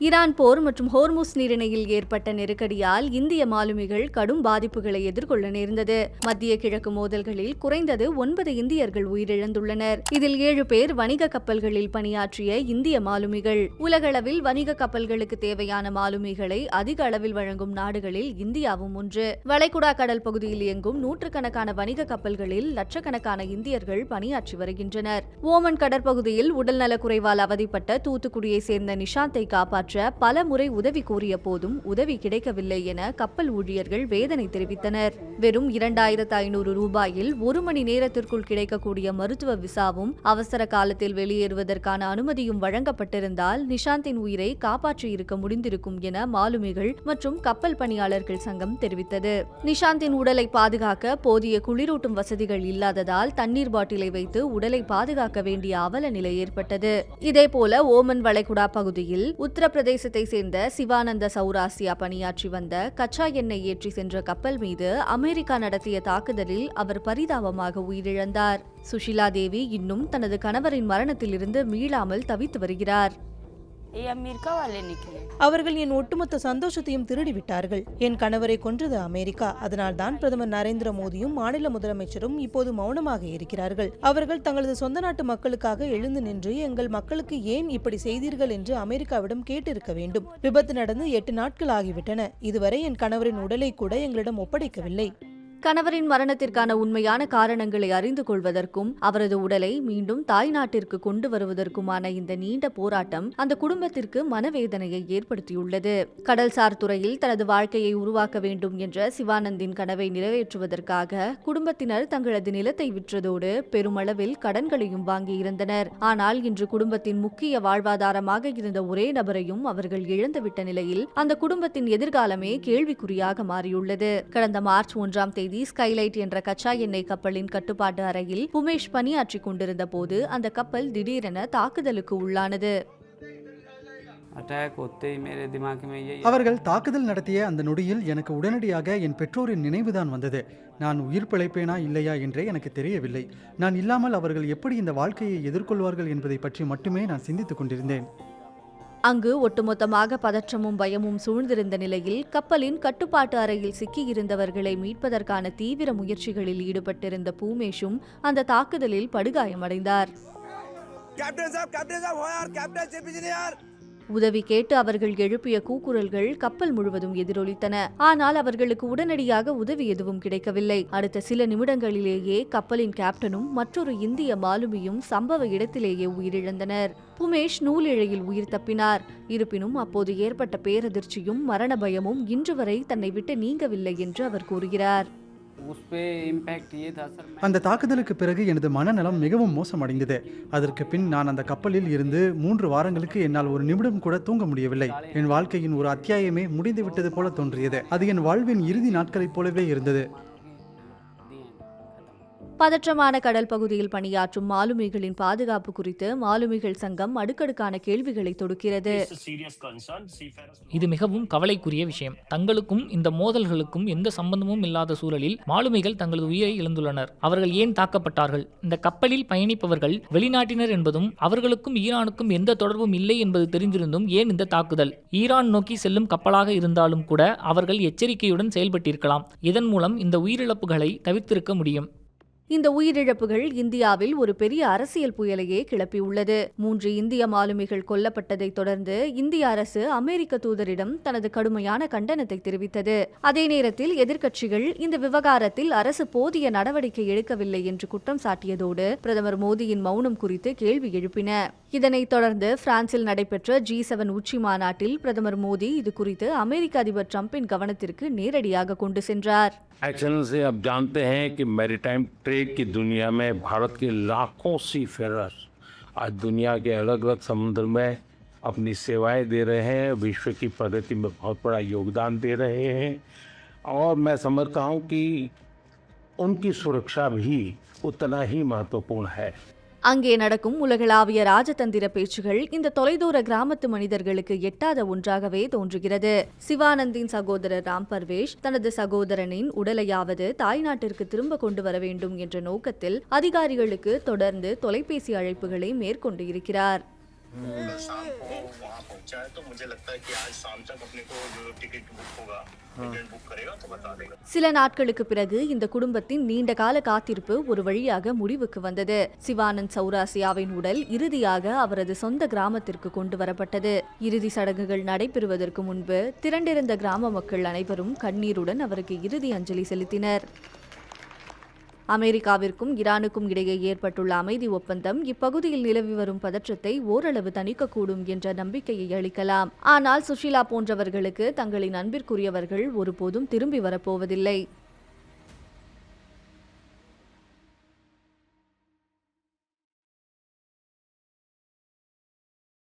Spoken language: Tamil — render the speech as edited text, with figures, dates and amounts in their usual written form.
ஈரான் போர் மற்றும் ஹோர்முஸ் நீரிணையில் ஏற்பட்ட நெருக்கடியால் இந்திய மாலுமிகள் கடும் பாதிப்புகளை எதிர்கொள்ள நேர்ந்தது. மத்திய கிழக்கு மோதல்களில் குறைந்தது 9 இந்தியர்கள் உயிரிழந்துள்ளனர். இதில் 7 பேர் வணிக கப்பல்களில் பணியாற்றிய இந்திய மாலுமிகள். உலகளவில் வணிக கப்பல்களுக்கு தேவையான மாலுமிகளை அதிக அளவில் வழங்கும் நாடுகளில் இந்தியாவும் ஒன்று. வளைகுடா கடல் பகுதியில் இயங்கும் நூற்றுக்கணக்கான வணிக கப்பல்களில் லட்சக்கணக்கான இந்தியர்கள் பணியாற்றி வருகின்றனர். ஓமன் கடற்பகுதியில் உடல்நலக் குறைவால் அவதிப்பட்ட தூத்துக்குடியை சேர்ந்த நிஷாந்தை காப்பாற்ற பல முறை உதவி கோரிய போதும் உதவி கிடைக்கவில்லை என கப்பல் ஊழியர்கள் வேதனை தெரிவித்தனர். வெறும் 2500 ரூபாயில் 1 மணி நேரத்திற்குள் கிடைக்கக்கூடிய மருத்துவ விசாவும் அவசர காலத்தில் வெளியேறுவதற்கான அனுமதியும் வழங்கப்பட்டிருந்தால் நிஷாந்தின் உயிரை காப்பாற்றியிருக்க முடிந்திருக்கும் என மாலுமிகள் மற்றும் கப்பல் பணியாளர்கள் சங்கம் தெரிவித்தது. நிஷாந்தின் உடலை பாதுகாக்க போதிய குளிரூட்டும் வசதிகள் இல்லாததால் தண்ணீர் பாட்டிலை வைத்து உடலை பாதுகாக்க வேண்டிய அவல நிலை ஏற்பட்டது. இதேபோல ஓமன் வளைகுடா பகுதியில் உத்தரப்பிரதேசத்தை சேர்ந்த சிவானந்த சௌராசியா பணியாற்றி வந்த கச்சா எண்ணெய் ஏற்றி சென்ற கப்பல் மீது அமெரிக்கா நடத்திய தாக்குதலில் அவர் பரிதாபமாக உயிரிழந்தார். சுஷிலா தேவி இன்னும் தனது கணவரின் மரணத்திலிருந்து மீளாமல் தவித்து வருகிறார். அவர்கள் என் ஒட்டுமொத்த சந்தோஷத்தையும் திருடிவிட்டார்கள். என் கணவரை கொன்றது அமெரிக்கா. அதனால்தான் பிரதமர் நரேந்திர மோடியும் மாநில முதலமைச்சரும் இப்போது மௌனமாக இருக்கிறார்கள். அவர்கள் தங்களது சொந்த நாட்டு மக்களுக்காக எழுந்து நின்று எங்கள் மக்களுக்கு ஏன் இப்படி செய்தீர்கள் என்று அமெரிக்காவிடம் கேட்டிருக்க வேண்டும். விபத்து நடந்து 8 நாட்கள் ஆகிவிட்டன. இதுவரை என் கணவரின் உடலை கூட எங்களிடம் ஒப்படைக்கவில்லை. கணவரின் மரணத்திற்கான உண்மையான காரணங்களை அறிந்து கொள்வதற்கும் அவரது உடலை மீண்டும் தாய்நாட்டிற்கு கொண்டு வருவதற்குமான இந்த நீண்ட போராட்டம் அந்த குடும்பத்திற்கு மனவேதனையை ஏற்படுத்தியுள்ளது. கடல்சார் துறையில் தனது வாழ்க்கையை உருவாக்க வேண்டும் என்ற சிவானந்தின் கனவை நிறைவேற்றுவதற்காக குடும்பத்தினர் தங்களது நிலத்தை விற்றதோடு பெருமளவில் கடன்களையும் வாங்கியிருந்தனர். ஆனால் இன்று குடும்பத்தின் முக்கிய வாழ்வாதாரமாக இருந்த ஒரே நபரையும் அவர்கள் இழந்துவிட்ட நிலையில் அந்த குடும்பத்தின் எதிர்காலமே கேள்விக்குறியாக மாறியுள்ளது. கடந்த மார்ச் 1ஆம் தேதி ஸ்கைலைட் என்ற கச்சா எண்ணெய் கப்பலின் கட்டுப்பாட்டு அறையில் புமேஷ் பணியாற்றிக் கொண்டிருந்த போது அந்த கப்பல் திடீரென தாக்குதலுக்கு உள்ளானது. அவர்கள் தாக்குதல் நடத்திய அந்த நொடியில் எனக்கு உடனடியாக என் பெற்றோரின் நினைவுதான் வந்தது. நான் உயிர் பிழைப்பேனா இல்லையா என்றே எனக்கு தெரியவில்லை. நான் இல்லாமல் அவர்கள் எப்படி இந்த வாழ்க்கையை எதிர்கொள்வார்கள் என்பதை பற்றி மட்டுமே நான் சிந்தித்துக் கொண்டிருந்தேன். அங்கு ஒட்டுமொத்தமாக பதற்றமும் பயமும் சூழ்ந்திருந்த நிலையில் கப்பலின் கட்டுப்பாட்டு அறையில் சிக்கியிருந்தவர்களை மீட்பதற்கான தீவிர முயற்சிகளில் ஈடுபட்டிருந்த பூமேஷும் அந்த தாக்குதலில் படுகாயமடைந்தார். உதவி கேட்டு அவர்கள் எழுப்பிய கூக்குரல்கள் கப்பல் முழுவதும் எதிரொலித்தன. ஆனால் அவர்களுக்கு உடனடியாக உதவி எதுவும் கிடைக்கவில்லை. அடுத்த சில நிமிடங்களிலேயே கப்பலின் கேப்டனும் மற்றொரு இந்திய மாலுமியும் சம்பவ இடத்திலேயே உயிரிழந்தனர். புமேஷ் நூலிழையில் உயிர் தப்பினார். இருப்பினும் அப்போது ஏற்பட்ட பேரதிர்ச்சியும் மரண பயமும் இன்று வரை தன்னை விட்டு நீங்கவில்லை என்று அவர் கூறுகிறார். அந்த தாக்குதலுக்கு பிறகு எனது மனநலம் மிகவும் மோசமடைந்தது. அதற்கு பின் நான் அந்த கப்பலில் இருந்து 3 வாரங்களுக்கு என்னால் ஒரு நிமிடம் கூட தூங்க முடியவில்லை. என் வாழ்க்கையின் ஒரு அத்தியாயமே முடிந்துவிட்டது போல தோன்றியது. அது என் வாழ்வின் இறுதி நாட்களைப் போலவே இருந்தது. பதற்றமான கடல் பகுதியில் பணியாற்றும் மாலுமிகளின் பாதுகாப்பு குறித்து மாலுமிகள் சங்கம் அடுக்கடுக்கான கேள்விகளை தொடுக்கிறது. இது மிகவும் கவலைக்குரிய விஷயம். தங்களுக்கும் இந்த மோதல்களுக்கும் எந்த சம்பந்தமும் இல்லாத சூழலில் மாலுமிகள் தங்களது உயிரை இழந்துள்ளனர். அவர்கள் ஏன் தாக்கப்பட்டார்கள்? இந்த கப்பலில் பயணிப்பவர்கள் வெளிநாட்டினர் என்பதும் அவர்களுக்கும் ஈரானுக்கும் எந்த தொடர்பும் இல்லை என்பது தெரிந்திருந்தும் ஏன் இந்த தாக்குதல்? ஈரான் நோக்கி செல்லும் கப்பலாக இருந்தாலும் கூட அவர்கள் எச்சரிக்கையுடன் செயல்பட்டிருக்கலாம். இதன் மூலம் இந்த உயிரிழப்புகளை தவிர்த்திருக்க முடியும். இந்த உயிரிழப்புகள் இந்தியாவில் ஒரு பெரிய அரசியல் புயலையே கிளப்பியுள்ளது. 3 இந்திய மாலுமிகள் கொல்லப்பட்டதை தொடர்ந்து இந்திய அரசு அமெரிக்க தூதரிடம் தனது கடுமையான கண்டனத்தை தெரிவித்தது. அதே நேரத்தில் எதிர்க்கட்சிகள் இந்த விவகாரத்தில் அரசு போதிய நடவடிக்கை எடுக்கவில்லை என்று குற்றம் சாட்டியதோடு பிரதமர் மோடியின் மௌனம் குறித்து கேள்வி எழுப்பின. இதனைத் தொடர்ந்து பிரான்சில் நடைபெற்ற G7 உச்சி மாநாட்டில் பிரதமர் மோடி இது குறித்து அமெரிக்க அதிபர் டிரம்பின் கவனத்திற்கு நேரடியாக கொண்டு சென்றார். एक्सेलेंसी, आप जानते हैं कि मैरीटाइम ट्रेड की दुनिया में भारत के लाखों सी फेरर आज दुनिया के अलग अलग समुद्र में अपनी सेवाएं दे रहे हैं, विश्व की प्रगति में बहुत बड़ा योगदान दे रहे हैं और मैं समझता हूं कि उनकी सुरक्षा भी उतना ही महत्वपूर्ण है. அங்கே நடக்கும் உலகளாவிய ராஜதந்திர பேச்சுகள் இந்த தொலைதூர கிராமத்து மனிதர்களுக்கு எட்டாத ஒன்றாகவே தோன்றுகிறது. சிவானந்தின் சகோதரர் ராம் பர்வேஷ் தனது சகோதரனின் உடலையாவது தாய்நாட்டிற்கு திரும்ப கொண்டு வர வேண்டும் என்ற நோக்கத்தில் அதிகாரிகளுக்கு தொடர்ந்து தொலைபேசி அழைப்புகளை மேற்கொண்டு இருக்கிறார். कल शाम को वहाँ पहुँचा है, तो मुझे लगता है कि आज शाम तक अपने को जो टिकट बुक होगा, एजेंट बुक करेगा तो बता देगा। சில நாட்களுக்கு பிறகு இந்த குடும்பத்தின் நீண்டகால காத்திருப்பு ஒரு வழியாக முடிவுக்கு வந்தது. சிவானந்த் சௌராசியாவின் உடல் இறுதியாக அவரது சொந்த கிராமத்திற்கு கொண்டு வரப்பட்டது. இறுதி சடங்குகள் நடைபெறுவதற்கு முன்பு திரண்டிருந்த கிராம மக்கள் அனைவரும் கண்ணீருடன் அவருக்கு இறுதி அஞ்சலி செலுத்தினர். அமெரிக்காவிற்கும் ஈரானுக்கும் இடையே ஏற்பட்டுள்ள அமைதி ஒப்பந்தம் இப்பகுதியில் நிலவி வரும் பதற்றத்தை ஓரளவு தணிக்கக்கூடும் என்ற நம்பிக்கையை அளிக்கலாம். ஆனால் சுஷீலா போன்றவர்களுக்கு தங்களின் அன்பிற்குரியவர்கள் ஒருபோதும் திரும்பி வரப்போவதில்லை.